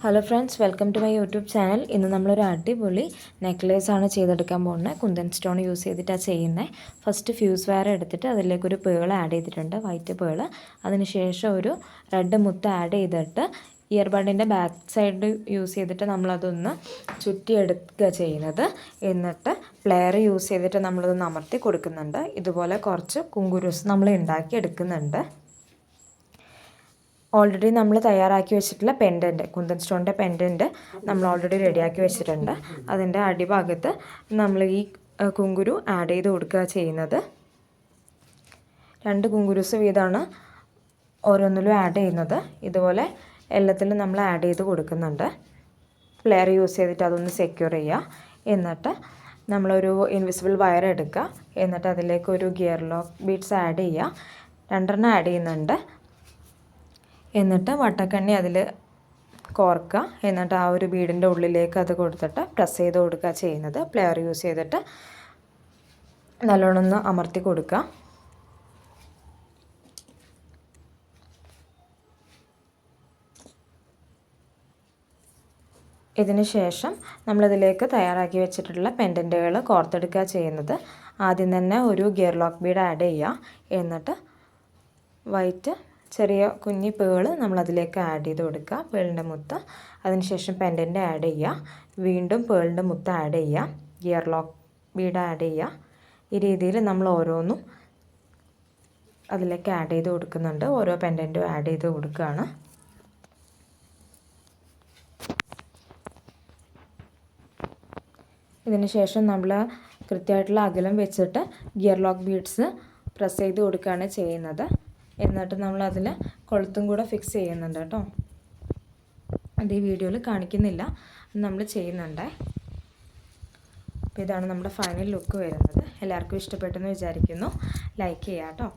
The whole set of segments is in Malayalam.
Hello friends, welcome to my YouTube channel. ഇന്ന് നമ്മളൊരു അടിപൊളി നെക്ലേസ് ആണ് ചെയ്തെടുക്കാൻ പോകുന്നത്. കുന്തൻ സ്റ്റോൺ യൂസ് ചെയ്തിട്ടാണ് ചെയ്യുന്നത്. ഫസ്റ്റ് ഫ്യൂസ് വയർ എടുത്തിട്ട് അതിലേക്കൊരു പേൾ ആഡ് ചെയ്തിട്ടുണ്ട്, വൈറ്റ് പേൾ. അതിനുശേഷം ഒരു റെഡ് മുത്ത് ആഡ് ചെയ്തിട്ട് ഇയർബഡിൻ്റെ ബാക്ക് സൈഡ് യൂസ് ചെയ്തിട്ട് നമ്മളതൊന്ന് ചുറ്റിയെടുക്കുക ചെയ്യുന്നത്. എന്നിട്ട് പ്ലെയർ യൂസ് ചെയ്തിട്ട് നമ്മളതൊന്ന് അമർത്തി കൊടുക്കുന്നുണ്ട്. ഇതുപോലെ കുറച്ച് കുങ്കുരുസ് നമ്മൾ ഉണ്ടാക്കി എടുക്കുന്നുണ്ട്. ഓൾറെഡി നമ്മൾ തയ്യാറാക്കി വെച്ചിട്ടുള്ള പെൻഡൻറ്റ്, കുന്തൻ സ്റ്റോണിൻ്റെ പെൻഡൻറ്റ് നമ്മൾ ഓൾറെഡി റെഡിയാക്കി വെച്ചിട്ടുണ്ട്. അതിൻ്റെ അടിഭാഗത്ത് നമ്മൾ ഈ കുങ്കുരു ആഡ് ചെയ്ത് കൊടുക്കുക ചെയ്യുന്നത്. 2 കുങ്കുരുസ് വീതമാണ് ഓരോന്നിലും ആഡ് ചെയ്യുന്നത്. ഇതുപോലെ എല്ലാത്തിലും നമ്മൾ ആഡ് ചെയ്ത് കൊടുക്കുന്നുണ്ട്. പ്ലെയർ യൂസ് ചെയ്തിട്ട് അതൊന്ന് സെക്യൂർ ചെയ്യുക. എന്നിട്ട് നമ്മളൊരു ഇൻവിസിബിൾ വയർ എടുക്കുക. എന്നിട്ട് അതിലേക്ക് ഒരു ഗിയർ ലോക്ക് ബീഡ്സ് ആഡ് ചെയ്യുക. 2 ആഡ് ചെയ്യുന്നുണ്ട്. എന്നിട്ട് വട്ടക്കണ്ണി അതിൽ കോർക്കുക. എന്നിട്ട് ആ ഒരു ബീഡിൻ്റെ ഉള്ളിലേക്ക് അത് കൊടുത്തിട്ട് പ്രസ് ചെയ്ത് കൊടുക്കുക ചെയ്യുന്നത്. പ്ലെയർ യൂസ് ചെയ്തിട്ട് നല്ലോണം ഒന്ന് അമർത്തി കൊടുക്കുക. ഇതിന് ശേഷം നമ്മളിതിലേക്ക് തയ്യാറാക്കി വെച്ചിട്ടുള്ള പെൻഡൻറ്റുകൾ കോർത്തെടുക്കുക ചെയ്യുന്നത്. ആദ്യം തന്നെ ഒരു ഗിയർ ലോക്ക് ബീഡ് ആഡ് ചെയ്യുക. എന്നിട്ട് വൈറ്റ് ചെറിയ കുഞ്ഞി പേൾ നമ്മളതിലേക്ക് ആഡ് ചെയ്ത് കൊടുക്കുക, പേളിൻ്റെ മുത്ത്. അതിനുശേഷം പെൻഡൻറ്റ് ആഡ് ചെയ്യുക. വീണ്ടും പേളിൻ്റെ മുത്ത് ആഡ് ചെയ്യുക, ഗിയർ ലോക്ക് ബീഡ് ആഡ് ചെയ്യുക. ഈ രീതിയിൽ നമ്മൾ ഓരോന്നും അതിലേക്ക് ആഡ് ചെയ്ത് കൊടുക്കുന്നുണ്ട്. ഓരോ പെൻഡൻറ്റും ആഡ് ചെയ്ത് കൊടുക്കുകയാണ്. ഇതിന് ശേഷം നമ്മൾ കൃത്യമായിട്ടുള്ള അകലം വെച്ചിട്ട് ഗിയർ ലോക്ക് ബീഡ്സ് പ്രസ് ചെയ്ത് കൊടുക്കുകയാണ് ചെയ്യുന്നത്. എന്നിട്ട് നമ്മളതിൽ കൊളുത്തും കൂടെ ഫിക്സ് ചെയ്യുന്നുണ്ട് കേട്ടോ. അത് ഈ വീഡിയോയിൽ കാണിക്കുന്നില്ല, നമ്മൾ ചെയ്യുന്നുണ്ട്. അപ്പോൾ ഇതാണ് നമ്മുടെ ഫൈനൽ ലുക്ക് വരുന്നത്. എല്ലാവർക്കും ഇഷ്ടപ്പെട്ടെന്ന് വിചാരിക്കുന്നു. ലൈക്ക് ചെയ്യുക കേട്ടോ.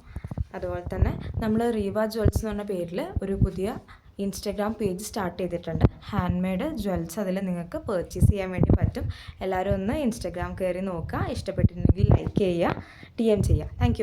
അതുപോലെ തന്നെ നമ്മൾ റീവ ജ്വൽസ് എന്ന് പറഞ്ഞ പേരിൽ ഒരു പുതിയ ഇൻസ്റ്റഗ്രാം പേജ് സ്റ്റാർട്ട് ചെയ്തിട്ടുണ്ട്. ഹാൻഡ് മെയ്ഡ് ജ്വൽസ് അതിൽ നിങ്ങൾക്ക് പർച്ചേസ് ചെയ്യാൻ വേണ്ടി പറ്റും. എല്ലാവരും ഒന്ന് ഇൻസ്റ്റഗ്രാം കയറി നോക്കുക. ഇഷ്ടപ്പെട്ടിട്ടുണ്ടെങ്കിൽ ലൈക്ക് ചെയ്യുക, DM ചെയ്യുക. താങ്ക്